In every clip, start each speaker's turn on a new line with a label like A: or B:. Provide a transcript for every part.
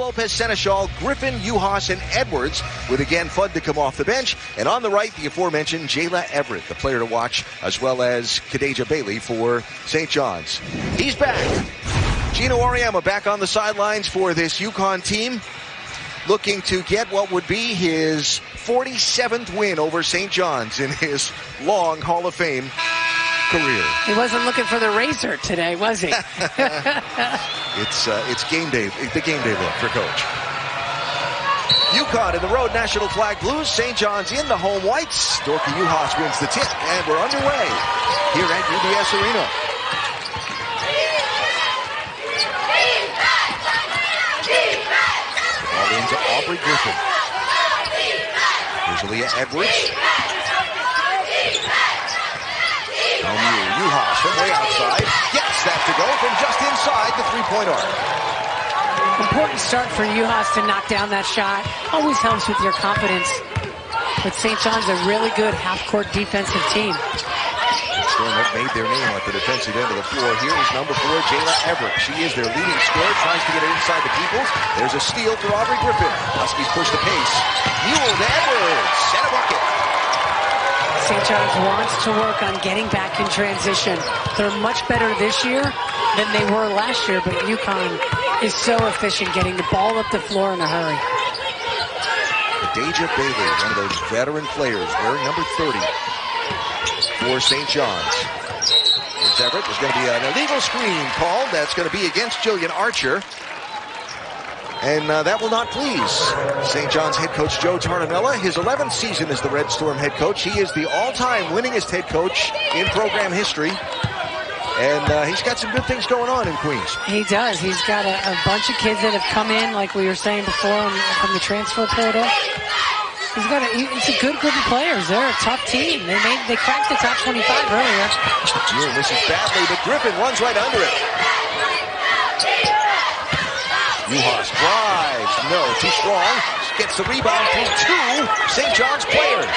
A: Lopez, Seneschal, Griffin, Uhas, and Edwards, with again Fudd to come off the bench. And on the right, the aforementioned Jayla Everett, the player to watch, as well as Khadijah Bailey for St. John's. He's back. Geno Auriemma back on the sidelines for this UConn team, looking to get what would be his 47th win over St. John's in his long Hall of Fame career.
B: He wasn't looking for the razor today, was he?
A: It's game day, the game day look for Coach. UConn in the road national flag blues, St. John's in the home whites. Dorka Uhas wins the tip, and we're underway here at UBS Arena. Ball into Aubrey Griffin. Here's Aaliyah Edwards. Uhas from way outside gets that to go from just inside the three-point arc.
B: Important start for Uhas to knock down that shot. Always helps with your confidence. But St. John's a really good half-court defensive team.
A: Storm have made their name at the defensive end of the floor. Here is number 4, Jayla Everett. She is their leading scorer, tries to get it inside the Peoples. There's a steal for Aubrey Griffin. Huskies push the pace. Mule to Edwards. And a bucket.
B: St. John's wants to work on getting back in transition. They're much better this year than they were last year, but UConn is so efficient getting the ball up the floor in a hurry.
A: Khadijah Bailey, one of those veteran players, wearing number 30 for St. John's. Here's Everett. There's going to be an illegal screen called. That's going to be against Jillian Archer. And that will not please St. John's head coach Joe Tarnamella. His 11th season as the Red Storm head coach. He is the all-time winningest head coach in program history. And he's got some good things going on in Queens.
B: He does. He's got a bunch of kids that have come in, like we were saying before, from the transfer portal. It's a good group of players. They're a tough team. They cracked the top 25 earlier.
A: Jewel misses badly, but Griffin runs right under it. Uhas drives. No, too strong. Gets the rebound from 2 St. John's players.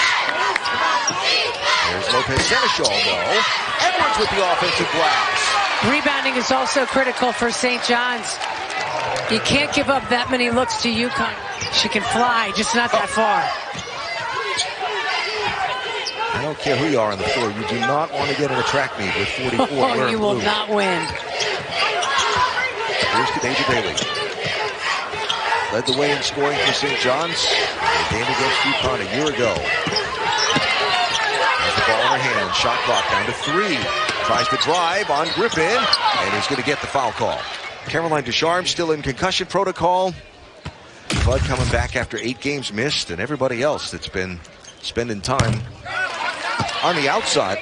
A: There's Lopez Seneschal, though. Edwards with the offensive glass.
B: Rebounding is also critical for St. John's. You can't give up that many looks to UConn. She can fly, just not that far.
A: I don't care who you are on the floor. You do not want to get in a track meet with 44.
B: Oh, you will not win.
A: Here's Khadijah Bailey. Led the way in scoring for St. John's. A game against UConn a year ago. Has the ball in her hand. Shot clock down to 3. Tries to drive on Griffin, and he's going to get the foul call. Caroline Ducharme still in concussion protocol. Fudd coming back after 8 games missed, and everybody else that's been spending time on the outside.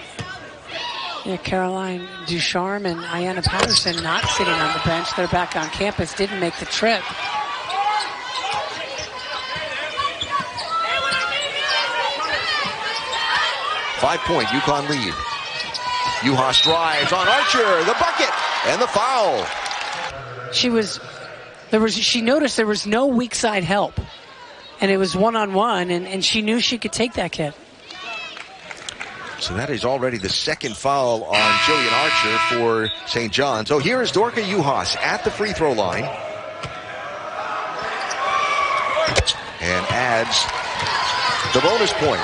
B: Yeah, Caroline Ducharme and Ayanna Patterson not sitting on the bench. They're back on campus, didn't make the trip.
A: Five-point UConn lead. Uhas drives on Archer, the bucket, and the foul.
B: She noticed there was no weak side help, and it was one-on-one, and she knew she could take that kid.
A: So that is already the second foul on Jillian Archer for St. John's. So here is Dorka Uhas at the free throw line. And adds the bonus point.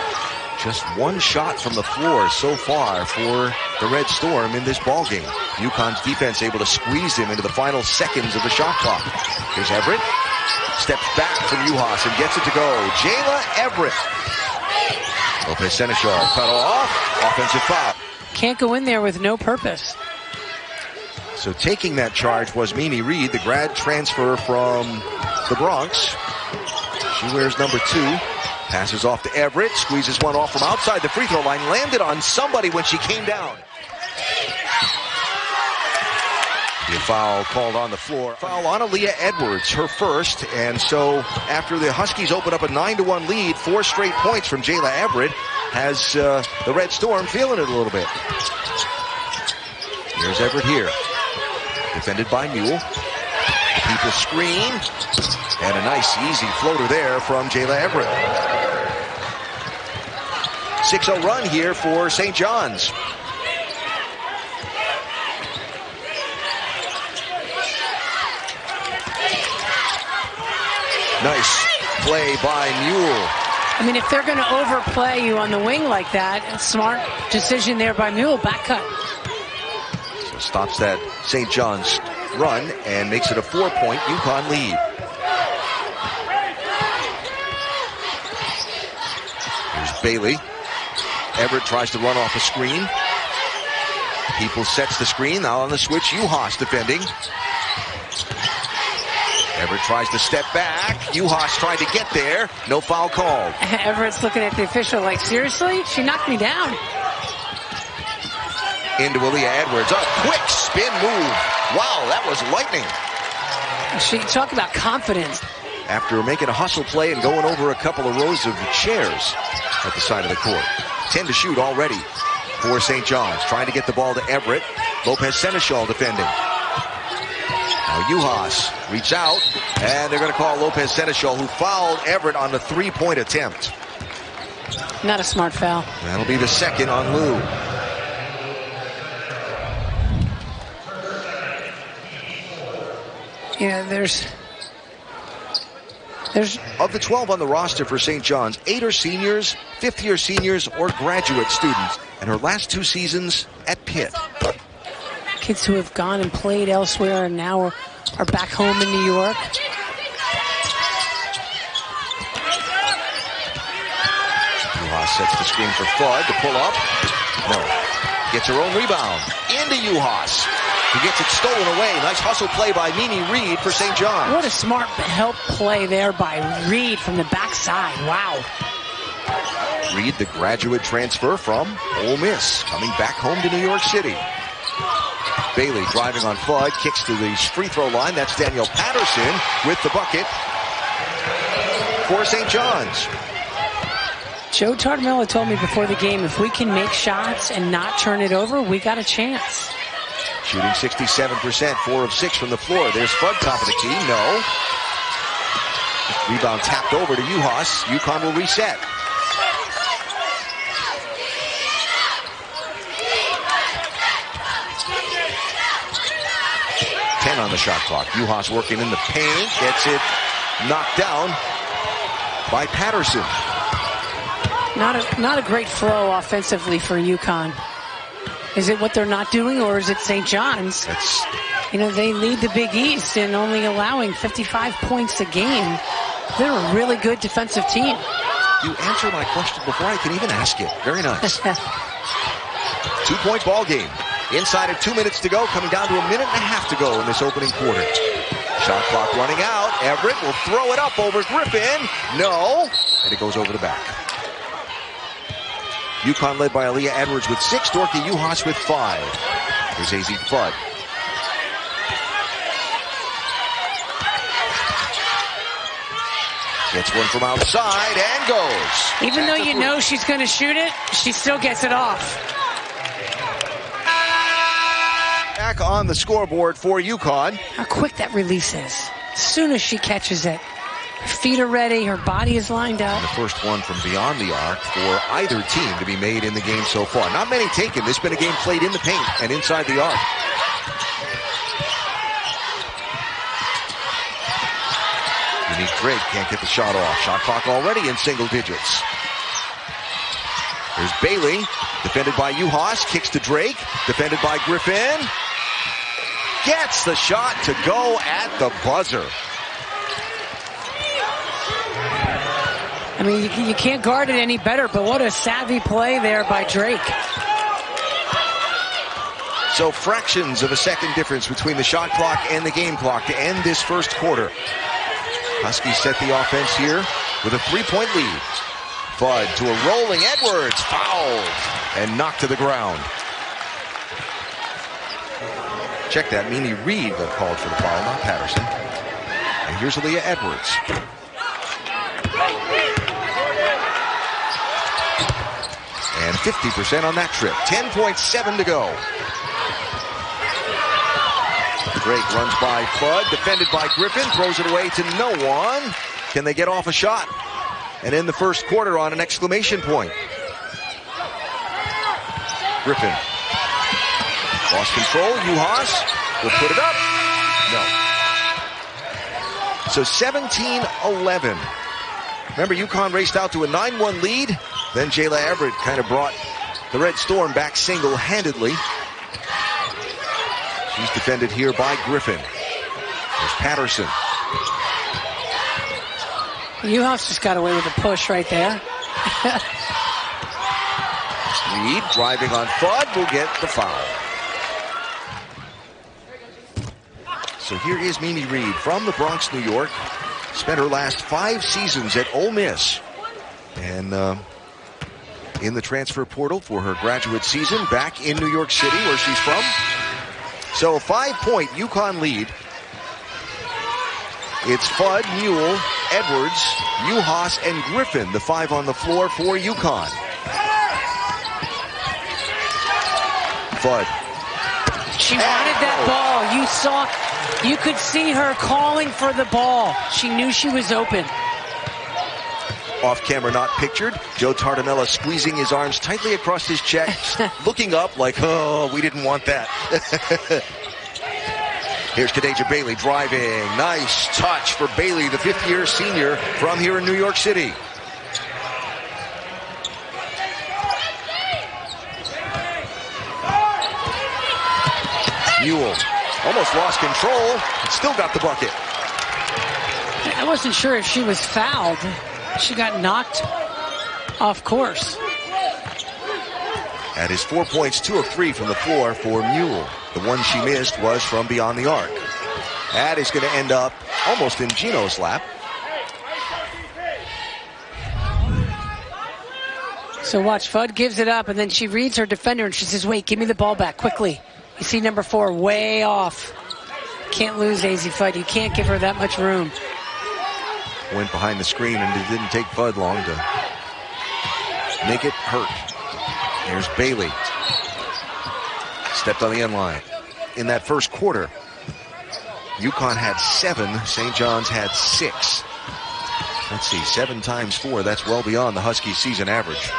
A: Just one shot from the floor so far for the Red Storm in this ballgame. UConn's defense able to squeeze him into the final seconds of the shot clock. Here's Everett. Steps back from Uhas and gets it to go. Jayla Everett. Lopez Seneschal cut off. Offensive foul.
B: Can't go in there with no purpose.
A: So taking that charge was Mimi Reed, the grad transfer from the Bronx. She wears number 2. Passes off to Everett, squeezes one off from outside the free throw line, landed on somebody when she came down. The foul called on the floor. Foul on Aaliyah Edwards, her first, and so after the Huskies open up a 9-1 lead, 4 straight points from Jayla Everett has the Red Storm feeling it a little bit. Here's Everett here, defended by Mule. The people screen. And a nice, easy floater there from Jayla Everett. 6-0 run here for St. John's. Nice play by Mule.
B: I mean, if they're going to overplay you on the wing like that, smart decision there by Mule. Back cut.
A: So stops that St. John's run and makes it a 4-point UConn lead. Here's Bailey. Everett tries to run off a screen. People sets the screen. Now on the switch, Uhas defending. Everett tries to step back. Uhas tried to get there. No foul called.
B: Everett's looking at the official like, seriously? She knocked me down.
A: Into Aaliyah Edwards. A quick spin move. Wow, that was lightning.
B: She talk about confidence.
A: After making a hustle play and going over a couple of rows of chairs at the side of the court. 10 to shoot already for St. John's. Trying to get the ball to Everett. Lopez Seneschal defending. Now Uhas reach out, and they're going to call Lopez Seneschal, who fouled Everett on the 3-point attempt.
B: Not a smart foul.
A: That'll be the second on Lou.
B: Yeah, there's
A: Of the 12 on the roster for St. John's, 8 are seniors, fifth-year seniors, or graduate students. And her last 2 seasons at Pitt.
B: kids who have gone and played elsewhere and now are back home in New York.
A: Uhas sets the screen for Fudd to pull up. No. Gets her own rebound. Into Uhas. He gets it stolen away. Nice hustle play by Mimi Reed for St. John's.
B: What a smart help play there by Reed from the backside. Wow.
A: Reed, the graduate transfer from Ole Miss, coming back home to New York City. Bailey driving on Fudd, kicks to the free throw line. That's Danielle Patterson with the bucket for St. John's.
B: Joe Tartamella told me before the game, if we can make shots and not turn it over, we got a chance.
A: Shooting 67%, 4 of 6 from the floor. There's Fudd, top of the key. No. Rebound tapped over to Uhas. UConn will reset. On the shot clock. Uhas working in the paint. Gets it knocked down by Patterson.
B: Not a great flow offensively for UConn. Is it what they're not doing, or is it St. John's? They lead the Big East in only allowing 55 points a game. They're a really good defensive team.
A: You answer my question before I can even ask it. Very nice. 2-point ball game. Inside of 2 minutes to go, coming down to a minute and a half to go in this opening quarter. Shot clock running out. Everett will throw it up over Griffin. No. And it goes over the back. UConn led by Aaliyah Edwards with 6. Dorky Uhas with 5. Here's Azzi Fudd. Gets one from outside and goes.
B: Even though you know she's going to shoot it, she still gets it off.
A: Back on the scoreboard for UConn.
B: How quick that release is. As soon as she catches it, her feet are ready, her body is lined up.
A: And the first one from beyond the arc for either team to be made in the game so far. Not many taken. This has been a game played in the paint and inside the arc. Unique Drake can't get the shot off. Shot clock already in single digits. There's Bailey, defended by Uhas, kicks to Drake, defended by Griffin. Gets the shot to go at the buzzer.
B: I mean, you can't guard it any better, but what a savvy play there by Drake.
A: So fractions of a second difference between the shot clock and the game clock to end this first quarter. Huskies set the offense here with a 3-point lead. Fudd to a rolling Edwards, fouled and knocked to the ground. Check that, Mimi Reed got called for the foul, not Patterson. And here's Aaliyah Edwards. And 50% on that trip. 10.7 to go. Drake runs by Fudd, defended by Griffin, throws it away to no one. Can they get off a shot? And in the first quarter on an exclamation point. Griffin. Lost control. Uhas will put it up. No. So 17-11. Remember, UConn raced out to a 9-1 lead. Then Jayla Everett kind of brought the Red Storm back single-handedly. She's defended here by Griffin. There's Patterson.
B: Uhouse just got away with a push right there.
A: Reed driving on Fudd will get the foul. So here is Mimi Reed from the Bronx, New York. Spent her last 5 seasons at Ole Miss. And in the transfer portal for her graduate season back in New York City, where she's from. So a 5-point UConn lead. It's Fudd, Mule, Edwards, Uhas, and Griffin, the 5 on the floor for UConn. Fudd.
B: She wanted that ball. You could see her calling for the ball. She knew she was open.
A: Off camera, not pictured. Joe Tartamella squeezing his arms tightly across his chest, looking up like, oh, we didn't want that. Here's Kadeja Bailey driving. Nice touch for Bailey, the 5th-year senior from here in New York City. Mule almost lost control, but still got the bucket.
B: I wasn't sure if she was fouled. She got knocked off course.
A: That is 4 points, 2 of 3 from the floor for Mule. The one she missed was from beyond the arc. That is going to end up almost in Geno's lap.
B: So watch, Fudd gives it up, and then she reads her defender, and she says, wait, give me the ball back quickly. You see number 4 way off. Can't lose Azzi Fudd. You can't give her that much room.
A: Went behind the screen, and it didn't take Fudd long to make it hurt. There's Bailey. Stepped on the end line. In that first quarter, UConn had 7. St. John's had 6. Let's see, 7 times 4. That's well beyond the Huskies' season average.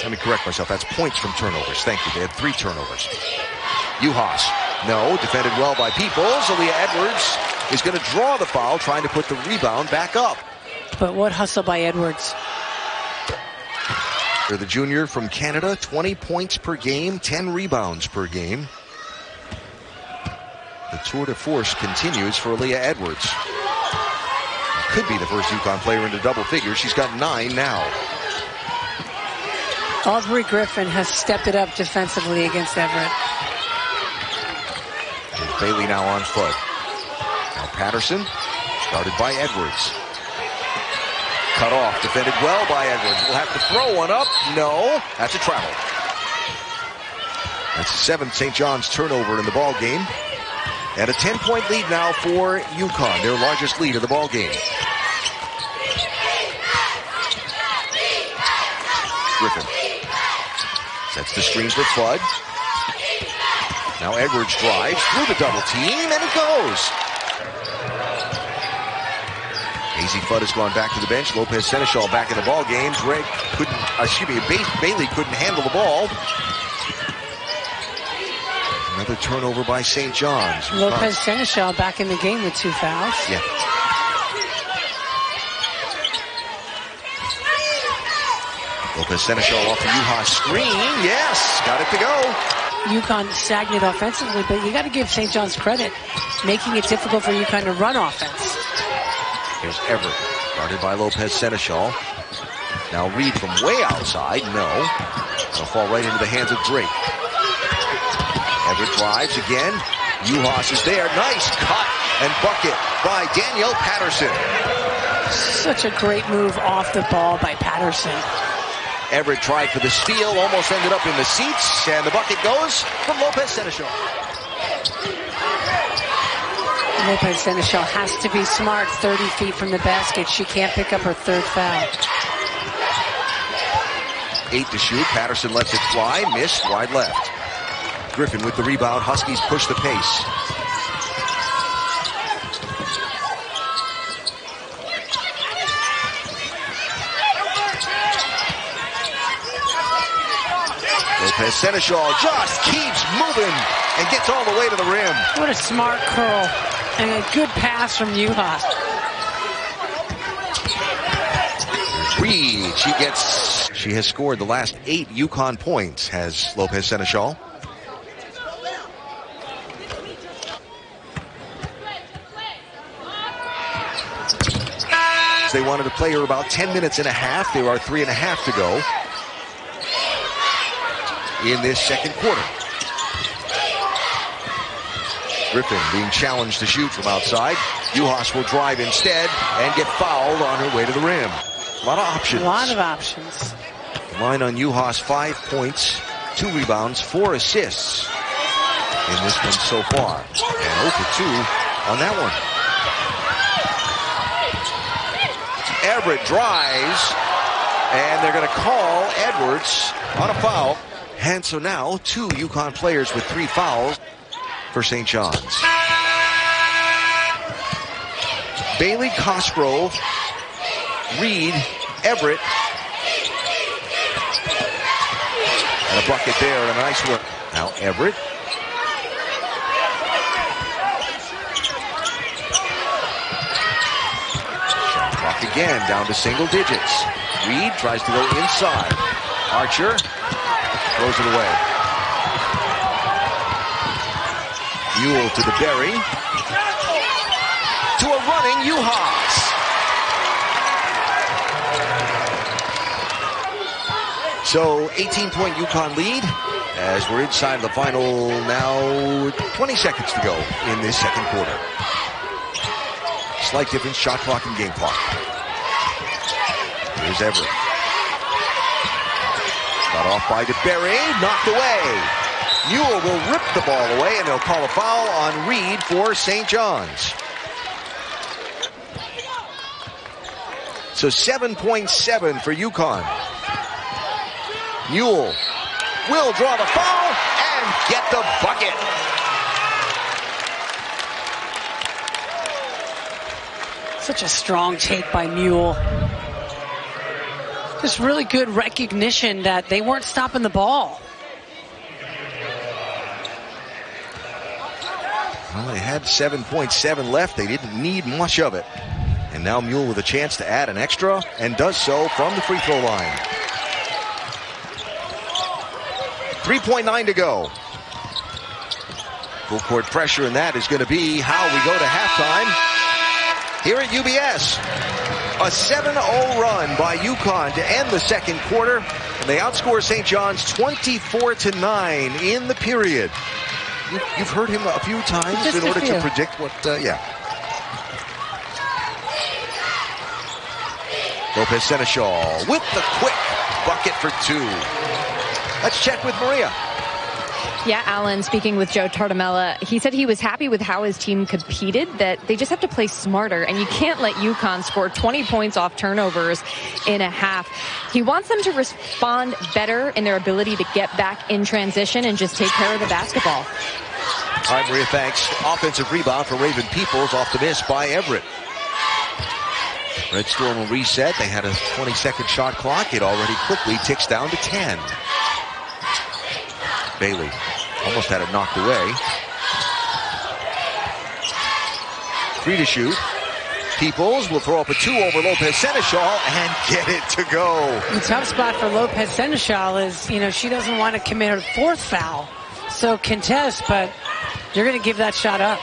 A: Let me correct myself. That's points from turnovers. Thank you. They had 3 turnovers. Uhas. No. Defended well by Peoples. Aaliyah Edwards is going to draw the foul, trying to put the rebound back up.
B: But what hustle by Edwards.
A: They're the junior from Canada. 20 points per game, 10 rebounds per game. The tour de force continues for Aaliyah Edwards. Could be the first UConn player into double figures. She's got 9 now.
B: Aubrey Griffin has stepped it up defensively against Everett.
A: There's Bailey now on foot. Now Patterson, guarded by Edwards. Cut off, defended well by Edwards. We'll have to throw one up. No, that's a travel. That's the 7th St. John's turnover in the ball game. And a 10-point lead now for UConn, their largest lead of the ball game. Griffin sets the screen for Fudd. Now Edwards drives through the double team, and it goes. Azzi Fudd has gone back to the bench. Lopez Seneschal back in the ball game. Bailey couldn't handle the ball. Another turnover by St. John's.
B: Lopez Seneschal back in the game with 2 fouls.
A: Yeah. Lopez Seneschal off the Uhas screen. Yes, got it to go.
B: UConn stagnant offensively, but you got to give St. John's credit, making it difficult for UConn to run offense.
A: Here's Everett, guarded by Lopez Seneschal. Now Reed from way outside. No. It'll fall right into the hands of Drake. Everett drives again. Uhas is there. Nice cut and bucket by Danielle Patterson.
B: Such a great move off the ball by Patterson.
A: Everett tried for the steal, almost ended up in the seats, and the bucket goes from Lopez Seneschal.
B: Lopez Seneschal has to be smart, 30 feet from the basket. She can't pick up her 3rd foul.
A: 8 to shoot. Patterson lets it fly. Missed. Wide left. Griffin with the rebound. Huskies push the pace. Lopez Seneschal just keeps moving and gets all the way to the rim.
B: What a smart curl and a good pass from UConn.
A: Reed, she has scored the last 8 UConn points, has Lopez Seneschal. They wanted to play her about 10 minutes and a half. There are 3.5 to go in this second quarter. Griffin being challenged to shoot from outside. Juhas will drive instead and get fouled on her way to the rim. A lot of options.
B: A lot of options.
A: The line on Juhas, 5 points, 2 rebounds, 4 assists in this one so far. And 0 for 2 on that one. Everett drives, and they're going to call Edwards on a foul. And so now 2 UConn players with 3 fouls for St. John's. Bailey, Cosgrove, Reed, Everett. And a bucket there, and a nice one. Now Everett. Shot clock again, down to single digits. Reed tries to go inside. Archer throws it away. Mule to the Berry. To a running Juhas. So 18-point UConn lead as we're inside the final now. 20 seconds to go in this second quarter. Slight difference, shot clock and game clock. Here's Everett. Got off by DeBerry, knocked away. Mule will rip the ball away, and they'll call a foul on Reed for St. John's. So 7.7 for UConn. Mule will draw the foul and get the bucket.
B: Such a strong take by Mule. Just really good recognition that they weren't stopping the ball.
A: Well, they had 7.7 left. They didn't need much of it. And now Mule with a chance to add an extra, and does so from the free throw line. 3.9 to go. Full court pressure, and that is going to be how we go to halftime here at UBS. A 7-0 run by UConn to end the second quarter. And they outscore St. John's 24-9 in the period. You've heard him a few times
B: Just
A: in order
B: to
A: predict what, Lopez Seneschal with the quick bucket for 2. Let's check with Maria.
C: Yeah, Alan, speaking with Joe Tartamella, he said he was happy with how his team competed, that they just have to play smarter, and you can't let UConn score 20 points off turnovers in a half. He wants them to respond better in their ability to get back in transition and just take care of the basketball.
A: All right, Maria, thanks. Offensive rebound for Raven Peoples off the miss by Everett. Red Storm will reset. They had a 20-second shot clock. It already quickly ticks down to 10. Bailey almost had it knocked away. 3 to shoot. Peoples will throw up a 2 over Lopez Seneschal and get it to go.
B: The tough spot for Lopez Seneschal is, she doesn't want to commit her 4th foul. So contest, but you're going to give that shot up.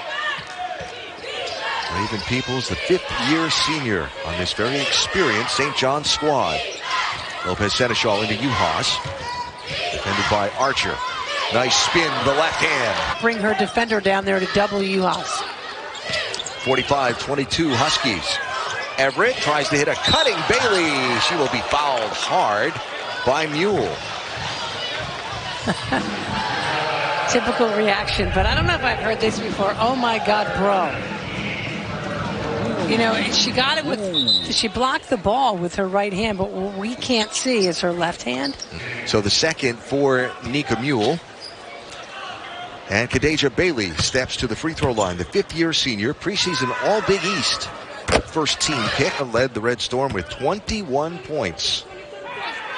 A: Raven Peoples, the 5th-year senior on this very experienced St. John's squad. Lopez Seneschal into Juhas. Defended by Archer. Nice spin to the left hand.
B: Bring her defender down there to double Juhas.
A: 45-22 Huskies. Everett tries to hit a cutting Bailey. She will be fouled hard by Mule.
B: Typical reaction, but I don't know if I've heard this before. Oh my God, bro. She got it with, she blocked the ball with her right hand, but what we can't see is her left hand.
A: So the second for Nika Mule. And Kadeja Bailey steps to the free throw line. The 5th-year senior, preseason All-Big East. First team pick, led the Red Storm with 21 points.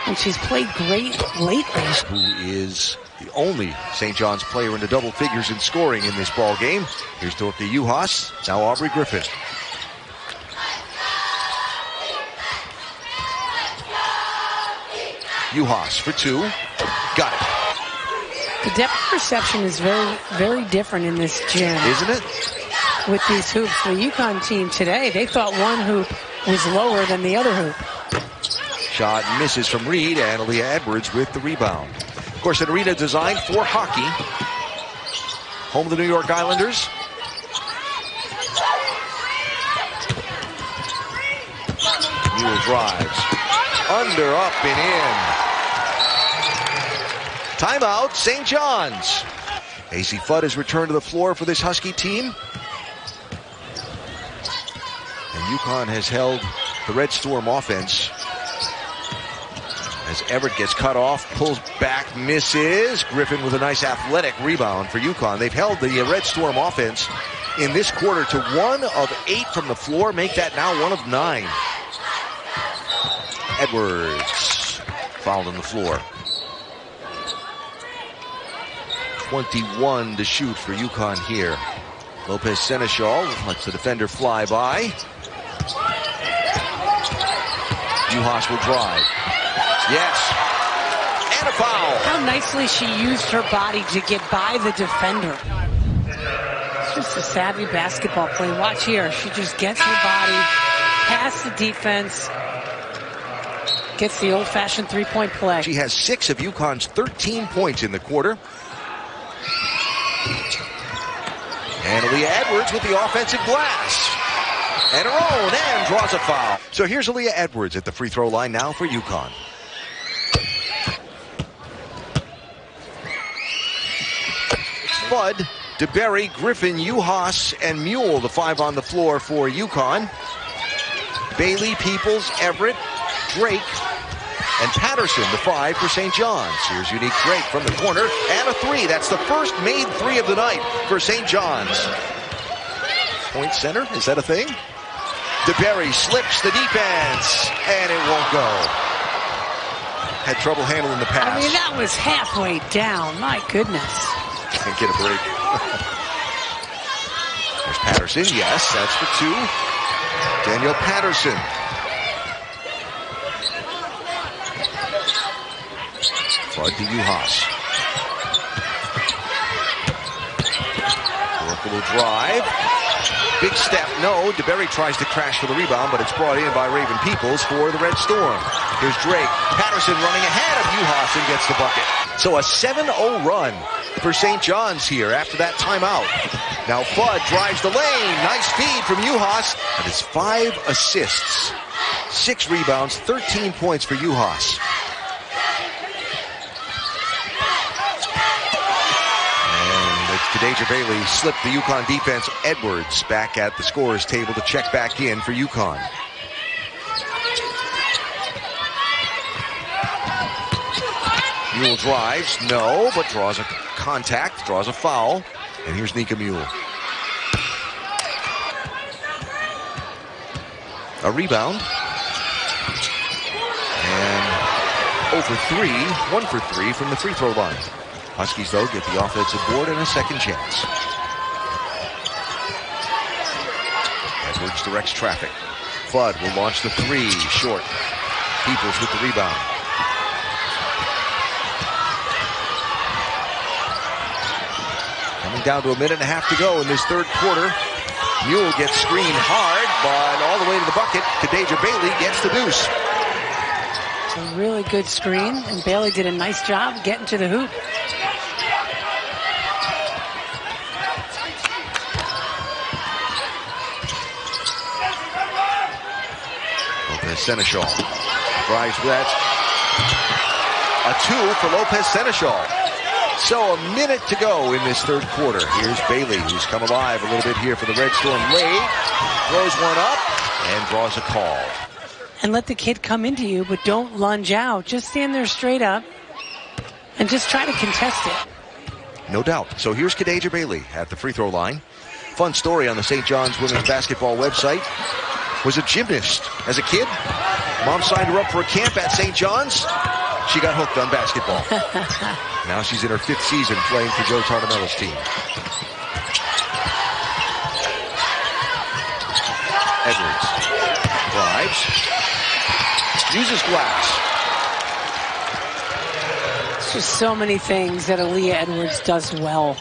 B: And she's played great lately.
A: Who is the only St. John's player in the double figures in scoring in this ball game. Here's Dorothy Uhas, now Aubrey Griffin. Uhas for two. Got it.
B: The depth perception is very, very different in this gym.
A: Isn't it?
B: With these hoops. The UConn team today, they thought one hoop was lower than the other hoop.
A: Shot misses from Reed, and Aaliyah Edwards with the rebound. Of course, an arena designed for hockey. Home of the New York Islanders. Mule drives. Under, up, and in. Timeout, St. John's. Azzi Fudd has returned to the floor for this Husky team. And UConn has held the Red Storm offense. As Everett gets cut off, pulls back, misses. Griffin with a nice athletic rebound for UConn. They've held the Red Storm offense in this quarter to 1 of 8 from the floor. Make that now 1 of 9. Edwards fouled on the floor. 21 to shoot for UConn here. Lopez Seneschal lets the defender fly by. Uhas will drive. Yes. And a foul.
B: How nicely she used her body to get by the defender. It's just a savvy basketball play. Watch here. She just gets her body past the defense. Gets the old-fashioned three-point play.
A: She has 6 of UConn's 13 points in the quarter. And Aaliyah Edwards with the offensive glass. And her own, and draws a foul. So here's Aaliyah Edwards at the free throw line now for UConn. Fudd, DeBerry, Griffin, Uhas, and Mule, the 5 on the floor for UConn. Bailey, Peoples, Everett, Drake, and Patterson, the 5 for St. John's. Here's Unique Drake from the corner, and a 3. That's the first made 3 of the night for St. John's. Point center, is that a thing? DeBerry slips the defense, and it won't go. Had trouble handling the pass.
B: I mean, that was halfway down. My goodness.
A: Can't get a break. There's Patterson. Yes, that's for 2. Danielle Patterson. Fudd to Uhas. Oracle will drive. Big step, no. DeBerry tries to crash for the rebound, but it's brought in by Raven Peoples for the Red Storm. Here's Drake. Patterson running ahead of Uhas and gets the bucket. So a 7-0 run for St. John's here after that timeout. Now Fudd drives the lane. Nice feed from Uhas. And it's 5 assists, 6 rebounds, 13 points for Uhas. Kadeja Bailey slipped the UConn defense. Edwards back at the scorer's table to check back in for UConn. Mule drives, no, but draws a contact, draws a foul. And here's Nika Mule. A rebound. And 0 for 3, 1 for 3 from the free throw line. Huskies, though, get the offensive board and a second chance. Edwards directs traffic. Fudd will launch the 3, short. Peoples with the rebound. Coming down to a minute and a half to go in this third quarter. Mule gets screened hard, but all the way to the bucket. Kadeja Bailey gets the deuce.
B: A really good screen, and Bailey did a nice job getting to the hoop.
A: Lopez Seneschal drives that. A 2 for Lopez Seneschal. So a minute to go in this third quarter. Here's Bailey, who's come alive a little bit here for the Red Storm late. Throws one up and draws a call.
B: And let the kid come into you, but don't lunge out. Just stand there straight up and just try to contest it.
A: No doubt. So here's Kadeja Bailey at the free throw line. Fun story on the St. John's women's basketball website. Was a gymnast as a kid. Mom signed her up for a camp at St. John's. She got hooked on basketball. Now she's in her 5th season playing for Joe Tartamella's team. Edwards drives, uses glass.
B: It's just so many things that Aaliyah Edwards does well.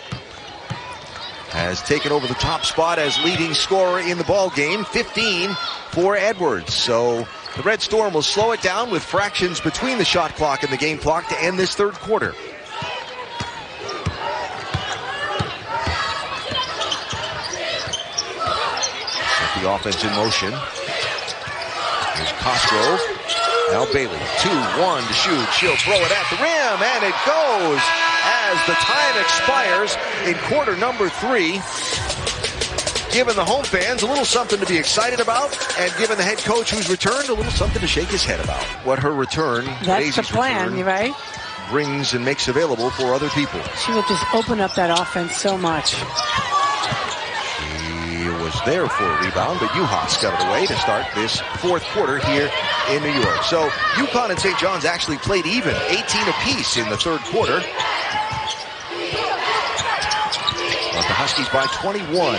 A: Has taken over the top spot as leading scorer in the ball game, 15 for Edwards. So the Red Storm will slow it down with fractions between the shot clock and the game clock to end this 3rd quarter. Set the offense in motion. Here's Cosgrove. Now Bailey, 2-1 to shoot. She'll throw it at the rim, and it goes as the time expires in quarter number 3. Giving the home fans a little something to be excited about, and giving the head coach who's returned a little something to shake his head about. What her return,
B: that's the plan, right?
A: Brings and makes available for other people.
B: She would just open up that offense so much.
A: She was there for a rebound, but UHas got it away to start this 4th quarter here in New York. So UConn and St. John's actually played even, 18 apiece in the 3rd quarter. But the Huskies by 21.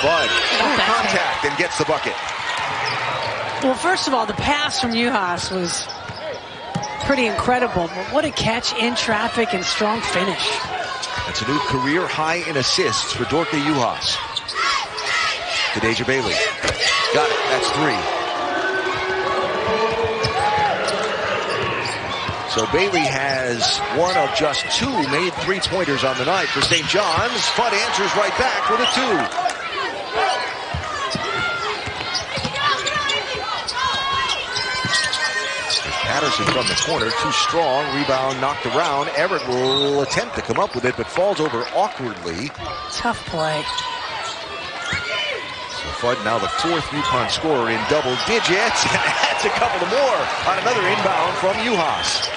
A: Fudd, contact and gets the bucket.
B: Well, first of all, the pass from UHas was pretty incredible, but what a catch in traffic and strong finish.
A: That's a new career high in assists for Dorka UHas. To Deja Bailey. Got it, that's 3. So Bailey has one of just 2 made 3-pointers on the night for St. John's. Fudd answers right back with a 2. Patterson from the corner, too strong. Rebound knocked around. Everett will attempt to come up with it, but falls over awkwardly.
B: Tough play.
A: So Fudd now the 4th UConn scorer in double digits. And adds a couple more on another inbound from UHas.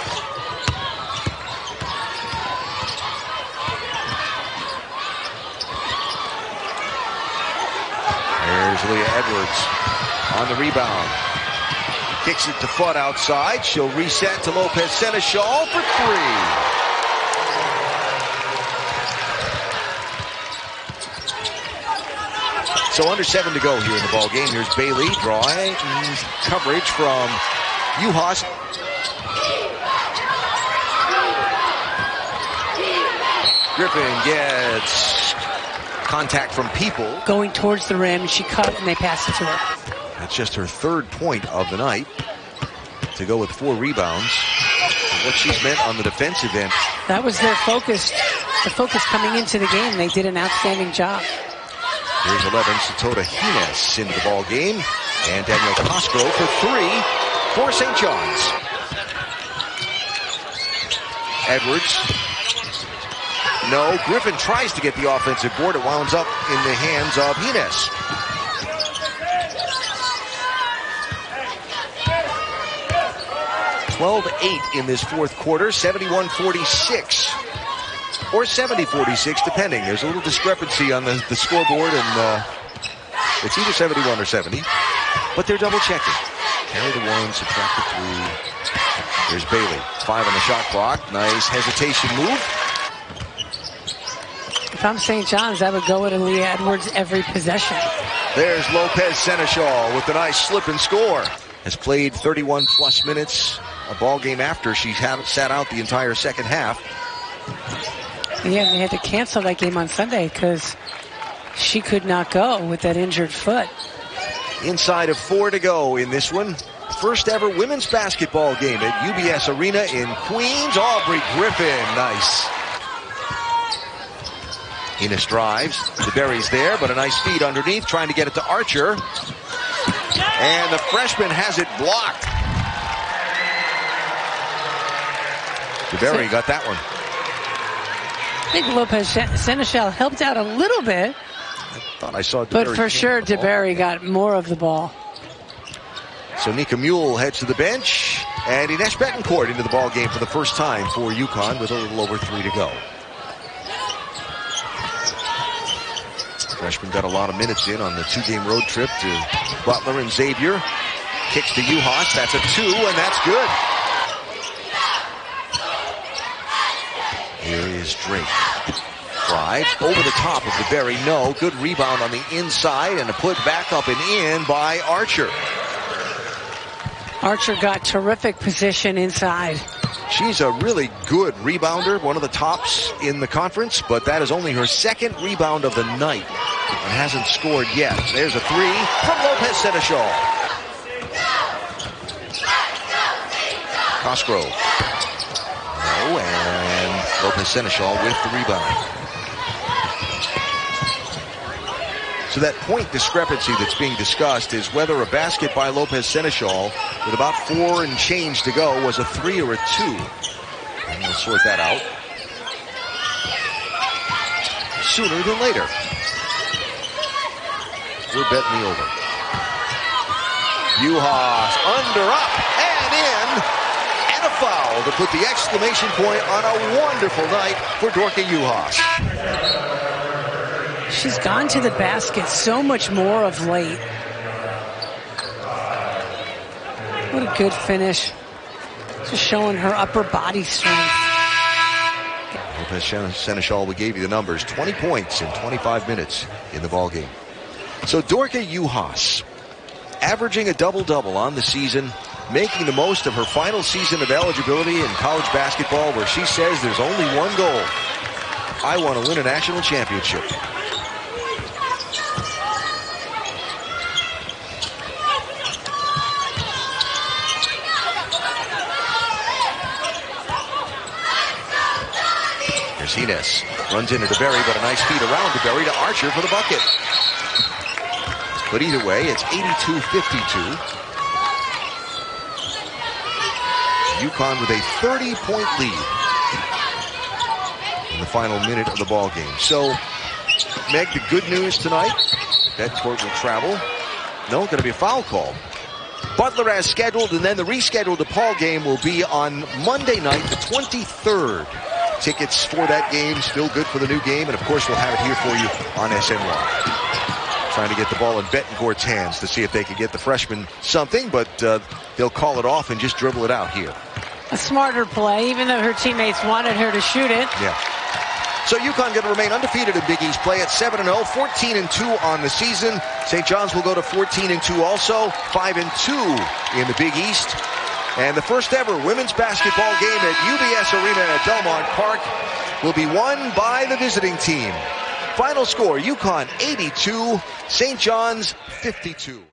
A: There's Leah Edwards on the rebound. Kicks it to Fudd outside. She'll reset to Lopez Seneschal for 3. So under 7 to go here in the ball game. Here's Bailey drawing coverage from UHas. Griffin gets contact from people.
B: Going towards the rim, she cut and they pass it to her.
A: That's just her 3rd point of the night. To go with 4 rebounds. And what she's meant on the defensive end.
B: That was their focus. The focus coming into the game. They did an outstanding job.
A: Here's 11, Satota Hines into the ball game. And Daniel Cosgrove for 3 for St. John's. Edwards. No, Griffin tries to get the offensive board. It wounds up in the hands of Hines. .12-8 in this 4th quarter, 71-46. Or 70-46, depending. There's a little discrepancy on the scoreboard, and it's either 71 or 70. But they're double-checking. Carry the 1, subtract the 3. There's Bailey, 5 on the shot clock. Nice hesitation move.
B: If I'm St. John's, I would go with Aaliyah Edwards every possession.
A: There's Lopez Seneschal with a nice slip and score. Has played 31-plus minutes a ball game after she sat out the entire 2nd half.
B: Yeah, they had to cancel that game on Sunday because she could not go with that injured foot.
A: Inside of 4 to go in this one. First ever women's basketball game at UBS Arena in Queens. Aubrey Griffin, nice. Hines drives. DeBerry's there, but a nice feed underneath, trying to get it to Archer. And the freshman has it blocked. DeBerry got that one.
B: I think Lopez Seneschal helped out a little bit.
A: I thought I saw DeBerry.
B: But for sure, DeBerry got more of the ball.
A: So Nika Mule heads to the bench. And Ines Betancourt into the ball game for the first time for UConn with a little over 3 to go. Freshman got a lot of minutes in on the 2-game road trip to Butler and Xavier. Kicks to Uhas. That's a 2, and that's good. Here is Drake. Drive over the top of the Berry. No. Good rebound on the inside, and a put back up and in by Archer.
B: Archer got terrific position inside.
A: She's a really good rebounder, one of the tops in the conference, but that is only her second rebound of the night and hasn't scored yet. There's a 3 from Lopez Seneschal. Cosgrove. No, and Lopez Seneschal with the rebound. So that point discrepancy that's being discussed is whether a basket by Lopez Seneschal with about 4 and change to go was a 3 or a 2. And we'll sort that out sooner than later. We're betting the over. Uhas under, up, and in. And a foul to put the exclamation point on a wonderful night for Dorka Uhas.
B: She's gone to the basket so much more of late. What a good finish. Just showing her upper body strength.
A: Lopez Seneschal, we gave you the numbers. 20 points in 25 minutes in the ballgame. So Dorka Uhas, averaging a double-double on the season, making the most of her final season of eligibility in college basketball, where she says there's only one goal. I want to win a national championship. Hines runs into DeBerry, but a nice feed around DeBerry to Archer for the bucket. But either way, it's 82-52. UConn with a 30-point lead in the final minute of the ball game. So, Meg, the good news tonight, that court will travel. No, going to be a foul call. Butler as scheduled, and then the rescheduled DePaul game will be on Monday night, the 23rd. Tickets for that game still good for the new game, and of course we'll have it here for you on SNY. Trying to get the ball in Betancourt's hands to see if they can get the freshman something, but they'll call it off and just dribble it out here.
B: A smarter play, even though her teammates wanted her to shoot it.
A: Yeah. So UConn going to remain undefeated in Big East play at 7-0, 14-2 on the season. St. John's will go to 14-2 also, 5-2 in the Big East. And the first ever women's basketball game at UBS Arena at Belmont Park will be won by the visiting team. Final score, UConn 82, St. John's 52.